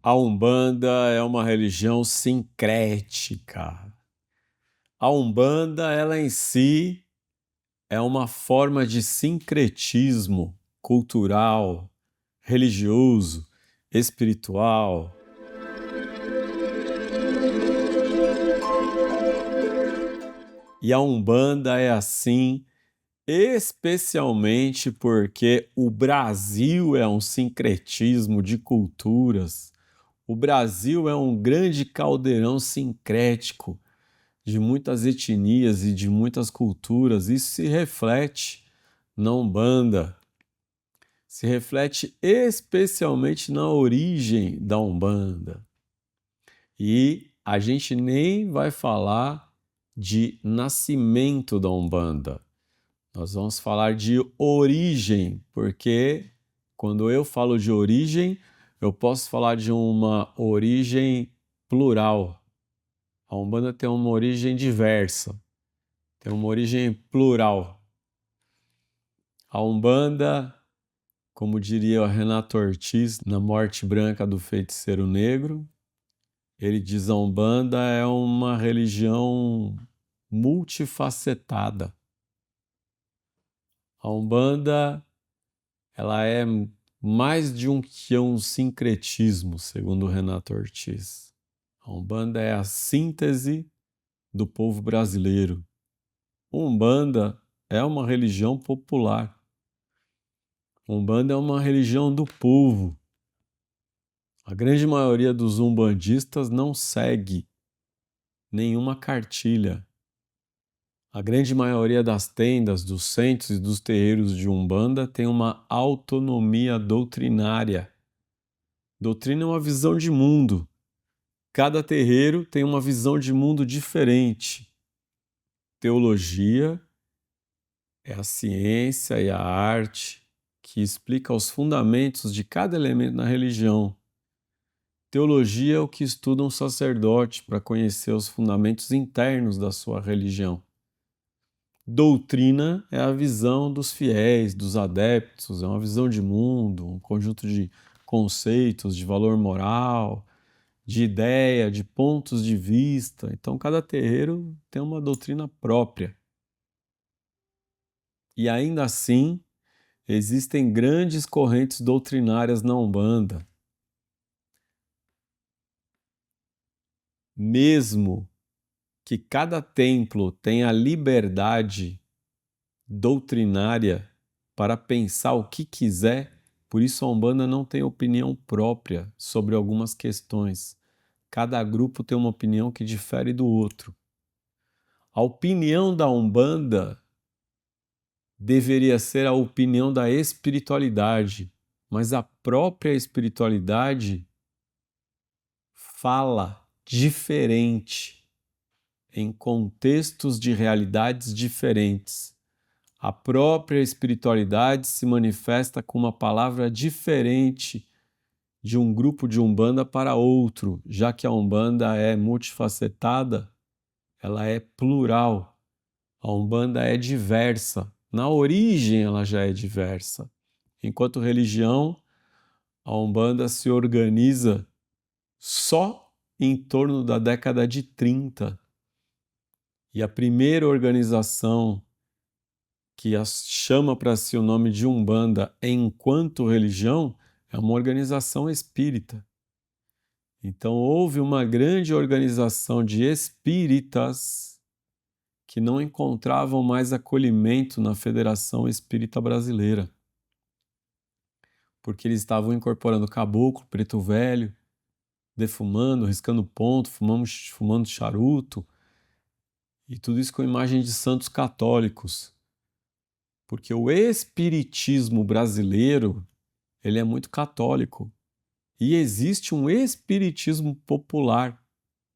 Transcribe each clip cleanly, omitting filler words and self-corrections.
A Umbanda é uma religião sincrética. A Umbanda, ela em si, é uma forma de sincretismo cultural, religioso, espiritual. E a Umbanda é assim, especialmente porque o Brasil é um sincretismo de culturas. O Brasil é um grande caldeirão sincrético de muitas etnias e de muitas culturas. Isso se reflete na Umbanda, se reflete especialmente na origem da Umbanda. E a gente nem vai falar de nascimento da Umbanda. Nós vamos falar de origem, porque quando eu falo de origem, eu posso falar de uma origem plural. A Umbanda tem uma origem diversa, tem uma origem plural. A Umbanda, como diria o Renato Ortiz na Morte Branca do Feiticeiro Negro, ele diz: a Umbanda é uma religião multifacetada. A Umbanda, ela é mais de que um sincretismo, segundo o Renato Ortiz. A Umbanda é a síntese do povo brasileiro. A Umbanda é uma religião popular. A Umbanda é uma religião do povo. A grande maioria dos umbandistas não segue nenhuma cartilha. A grande maioria das tendas, dos centros e dos terreiros de Umbanda tem uma autonomia doutrinária. Doutrina é uma visão de mundo. Cada terreiro tem uma visão de mundo diferente. Teologia é a ciência e a arte que explica os fundamentos de cada elemento na religião. Teologia é o que estuda um sacerdote para conhecer os fundamentos internos da sua religião. Doutrina é a visão dos fiéis, dos adeptos, é uma visão de mundo, um conjunto de conceitos, de valor moral, de ideia, de pontos de vista. Então, cada terreiro tem uma doutrina própria. E ainda assim, existem grandes correntes doutrinárias na Umbanda. Mesmo que cada templo tenha liberdade doutrinária para pensar o que quiser, por isso a Umbanda não tem opinião própria sobre algumas questões. Cada grupo tem uma opinião que difere do outro. A opinião da Umbanda deveria ser a opinião da espiritualidade, mas a própria espiritualidade fala diferente em contextos de realidades diferentes. A própria espiritualidade se manifesta com uma palavra diferente de um grupo de Umbanda para outro, já que a Umbanda é multifacetada, ela é plural. A Umbanda é diversa. Na origem ela já é diversa. Enquanto religião, a Umbanda se organiza só em torno da década de 30. E a primeira organização que chama para si o nome de Umbanda enquanto religião é uma organização espírita. Então houve uma grande organização de espíritas que não encontravam mais acolhimento na Federação Espírita Brasileira, porque eles estavam incorporando caboclo, preto velho, defumando, riscando ponto, fumando charuto, e tudo isso com imagem de santos católicos. Porque o espiritismo brasileiro, ele é muito católico. E existe um espiritismo popular,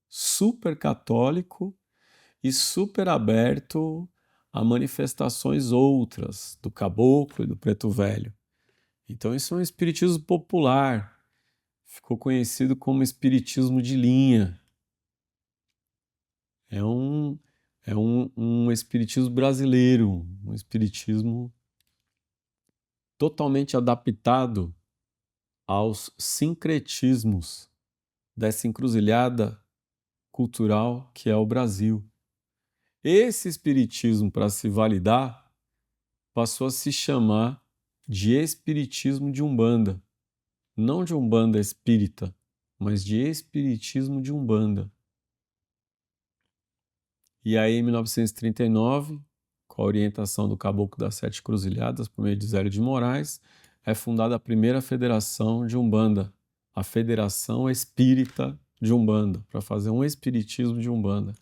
super católico e super aberto a manifestações outras, do caboclo e do preto velho. Então isso é um espiritismo popular, ficou conhecido como espiritismo de linha. É um espiritismo brasileiro, um espiritismo totalmente adaptado aos sincretismos dessa encruzilhada cultural que é o Brasil. Esse espiritismo, para se validar, passou a se chamar de espiritismo de Umbanda. Não de Umbanda espírita, mas de espiritismo de Umbanda. E aí, em 1939, com a orientação do Caboclo das Sete Cruzilhadas, por meio de Zélio de Moraes, é fundada a primeira federação de Umbanda, a Federação Espírita de Umbanda, para fazer um espiritismo de Umbanda.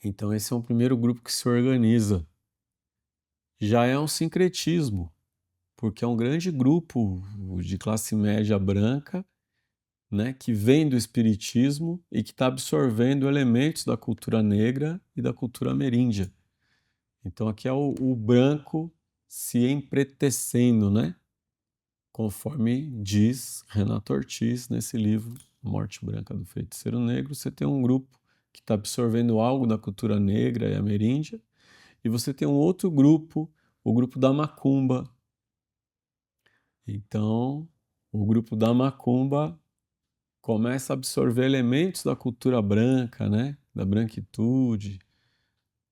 Então, esse é um primeiro grupo que se organiza. Já é um sincretismo, porque é um grande grupo de classe média branca, né, que vem do espiritismo e que está absorvendo elementos da cultura negra e da cultura ameríndia. Então aqui é o branco se empretecendo, né? Conforme diz Renato Ortiz nesse livro, Morte Branca do Feiticeiro Negro, você tem um grupo que está absorvendo algo da cultura negra e ameríndia, e você tem um outro grupo, o grupo da Macumba. Então, o grupo da Macumba começa a absorver elementos da cultura branca, né? Da branquitude.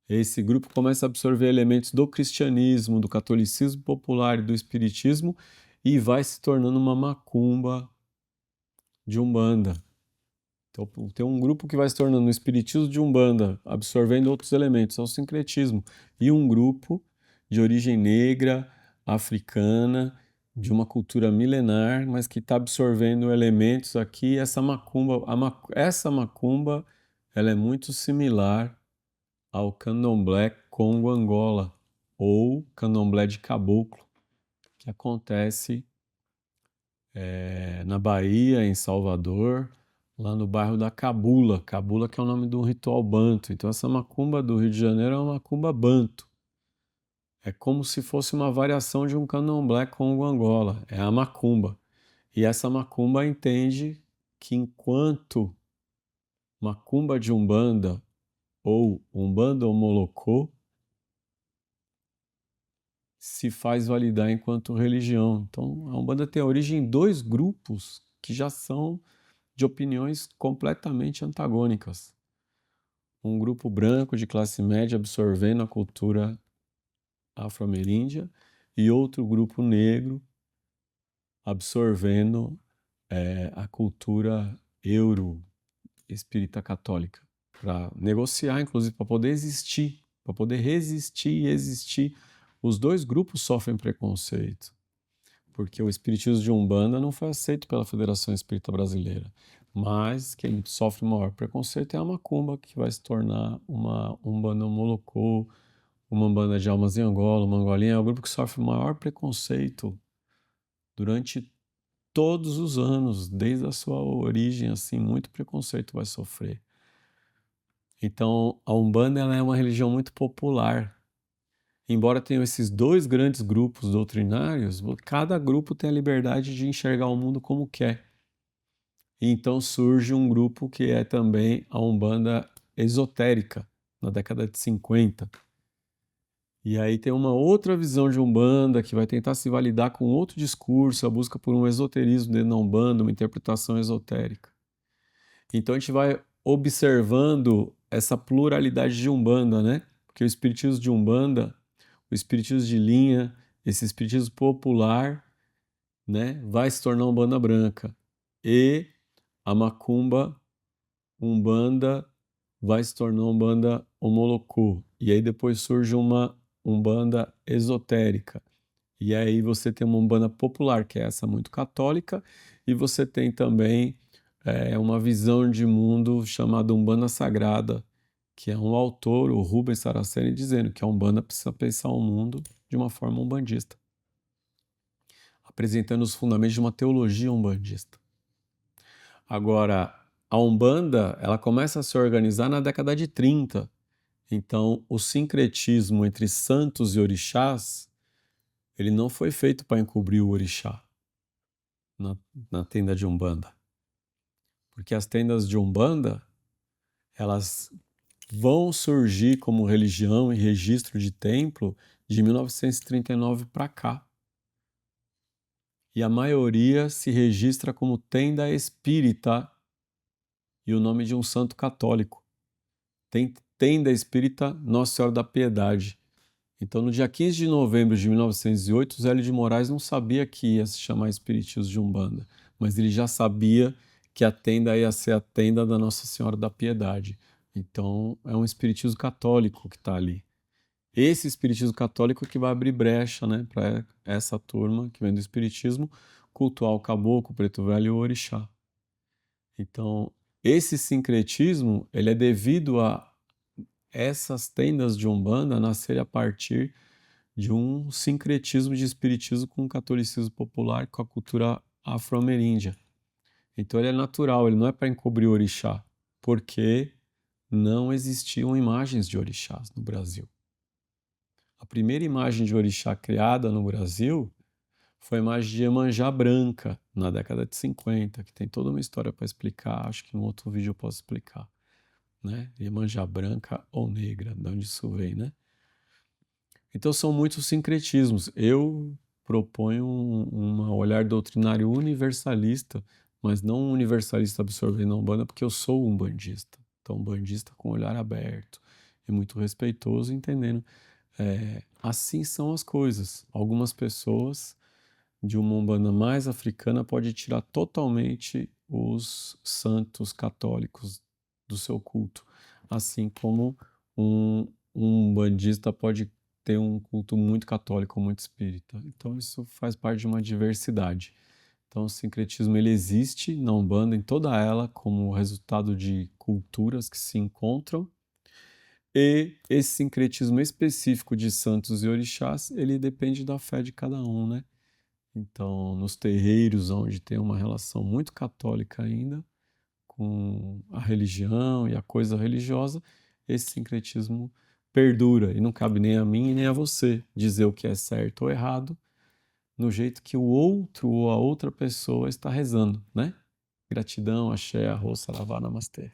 Esse grupo começa a absorver elementos do cristianismo, do catolicismo popular e do espiritismo e vai se tornando uma macumba de Umbanda. Então, tem um grupo que vai se tornando um espiritismo de Umbanda, absorvendo outros elementos, é o sincretismo. E um grupo de origem negra, africana, de uma cultura milenar, mas que está absorvendo elementos aqui. Essa macumba, essa macumba, ela é muito similar ao candomblé Congo-Angola ou candomblé de caboclo, que acontece na Bahia, em Salvador, lá no bairro da Cabula. Cabula que é o nome de um ritual banto. Então essa macumba do Rio de Janeiro é uma macumba banto. É como se fosse uma variação de um candomblé Congo-Angola. É a macumba. E essa macumba entende que enquanto macumba de Umbanda ou Umbanda ou Molocô se faz validar enquanto religião. Então, a Umbanda tem origem em dois grupos que já são de opiniões completamente antagônicas. Um grupo branco de classe média absorvendo a cultura afro-ameríndia e outro grupo negro absorvendo a cultura euro-espírita católica, para negociar, inclusive, para poder existir, para poder resistir e existir. Os dois grupos sofrem preconceito, porque o espiritismo de Umbanda não foi aceito pela Federação Espírita Brasileira. Mas quem sofre o maior preconceito é a Macumba, que vai se tornar uma Umbanda Molocô, uma Umbanda de Almas em Angola, uma Angolinha. É o grupo que sofre o maior preconceito durante todos os anos, desde a sua origem, assim, muito preconceito vai sofrer. Então, a Umbanda ela é uma religião muito popular. Embora tenham esses dois grandes grupos doutrinários, cada grupo tem a liberdade de enxergar o mundo como quer. E então surge um grupo que é também a Umbanda esotérica, na década de 50. E aí tem uma outra visão de Umbanda que vai tentar se validar com outro discurso, a busca por um esoterismo dentro da Umbanda, uma interpretação esotérica. Então a gente vai observando essa pluralidade de Umbanda, né? Porque o espiritismo de Umbanda, o espiritismo de linha, esse espiritismo popular, né, vai se tornar Umbanda branca. E a Macumba, Umbanda, vai se tornar Umbanda Omolocô. E aí depois surge uma Umbanda esotérica. E aí você tem uma Umbanda popular, que é essa muito católica, e você tem também uma visão de mundo chamada Umbanda Sagrada, que é um autor, o Rubens Saraceni, dizendo que a Umbanda precisa pensar o mundo de uma forma umbandista, apresentando os fundamentos de uma teologia umbandista. Agora, a Umbanda, ela começa a se organizar na década de 30. Então, o sincretismo entre santos e orixás, ele não foi feito para encobrir o orixá na tenda de Umbanda. Porque as tendas de Umbanda, elas vão surgir como religião e registro de templo de 1939 para cá. e a maioria se registra como tenda espírita e o nome de um santo católico. Tem tenda espírita Nossa Senhora da Piedade. Então, no dia 15 de novembro de 1908, Zélio de Moraes não sabia que ia se chamar Espiritismo de Umbanda, mas ele já sabia que a tenda ia ser a tenda da Nossa Senhora da Piedade. Então, é um espiritismo católico que está ali. Esse espiritismo católico que vai abrir brecha, né, para essa turma que vem do espiritismo cultuar o caboclo, o preto velho e o orixá. Então, esse sincretismo, ele é devido a essas tendas de Umbanda nascerem a partir de um sincretismo de espiritismo com o catolicismo popular, com a cultura afro-ameríndia. Então ele é natural, ele não é para encobrir o orixá, porque não existiam imagens de orixás no Brasil. A primeira imagem de orixá criada no Brasil foi a imagem de Iemanjá branca, na década de 50, que tem toda uma história para explicar, acho que em um outro vídeo eu posso explicar, né? Iemanjá branca ou negra, de onde isso vem, né? Então são muitos sincretismos. Eu proponho um olhar doutrinário universalista, mas não um universalista absorvendo a Umbanda, porque eu sou umbandista. Então, umbandista com olhar aberto e muito respeitoso, entendendo. Assim são as coisas. Algumas pessoas de uma Umbanda mais africana podem tirar totalmente os santos católicos do seu culto, assim como um umbandista pode ter um culto muito católico, muito espírita. Então isso faz parte de uma diversidade. Então o sincretismo ele existe na Umbanda, em toda ela, como resultado de culturas que se encontram, e esse sincretismo específico de santos e orixás, ele depende da fé de cada um, né? Então, nos terreiros, onde tem uma relação muito católica ainda com a religião e a coisa religiosa, esse sincretismo perdura e não cabe nem a mim nem a você dizer o que é certo ou errado no jeito que o outro ou a outra pessoa está rezando, né? Gratidão, axé, arroz, saravá, namastê.